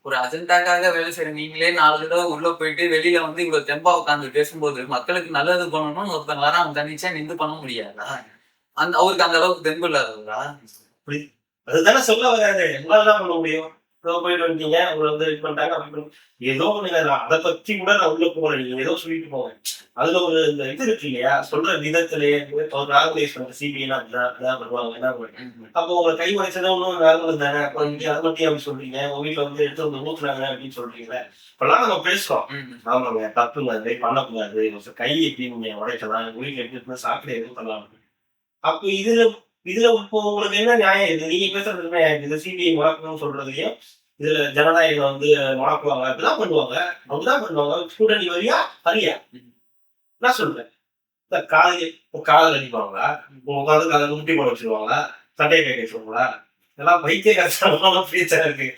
ஒரு அஜெண்டாக்காக வேலை செய்ற நீங்களே 4 தடவ உள்ள போயிட்டு வெளியில வந்து இவ்வளவு தெம்பா உட்கார்ந்து பேசும்போது, மக்களுக்கு நல்லது பண்ணணும்னு ஒருத்தங்க வரான் அவன் தன்னிச்சையா நின்னு பண்ண முடியாதா? அவருக்கு அந்த அளவுக்கு தெம்பு இல்லாதவரா? அப்படி அதுதானே சொல்ல வராரு. எங்களால தான் பண்ண முடியும். ஏதோ போயிட்டு வந்துட்டீங்க. உங்கள வந்து இது பண்ணிட்டாங்க. அப்படி ஏதோ ஒண்ணுங்க அத பத்தி கூட நான் உள்ள போகல. நீங்க ஏதோ சொல்லிட்டு போங்க. அதுல ஒரு இந்த இது இருக்கு இல்லையா? சொல்ற விதத்திலேயே ஒரு ஆர்கனைஸ் சிபிஐனா அப்படிதான் அப்படிதான் பண்ணுவாங்க. என்ன ம். அப்போ உங்கள கை உடைச்சதே இன்னும் நார்மல் தானே. அப்புறம் நீங்க அத பத்தி அப்படி சொல்றீங்க. உங்க வீட்ல வந்து எடுத்து வந்து ஊத்துனாங்க அப்படின்னு சொல்றீங்கல்ல. இப்பல்லாம் நம்ம பேசுறோம். ம். ஆமாங்க. தப்புங்க. அது மாரி பண்ணக்கூடாது. கை எப்படி நீங்க உடைக்கலாம். உங்க வீட்ல எப்படி இருந்தா சாக்கடை எதுவும் பண்ணலாம். அப்ப இதுல இதுல இப்போ உங்களுக்கு என்ன நியாயம் இது? நீங்க பேசுறது என்ன நியாயம்? இது சிபிஐ வளர்க்கணும்னு சொல்றதையும், இதுல ஜனநாயகம் வந்து வளர்க்குவாங்க. அப்படிதான் பண்ணுவாங்க. அப்படிதான் பண்ணுவாங்க. ஸ்டூடெண்ட் நீ வரியா? வரியா? நான் சொல்றேன். இந்த காதல் அடிப்பாங்களா? உட்காந்து காதல் முட்டி போட வச்சிருவாங்களா? சட்டையை கை வச்சிருவாங்களா? இதெல்லாம் பைத்தியக்காரத்தனமான பேச்சா இருக்கு.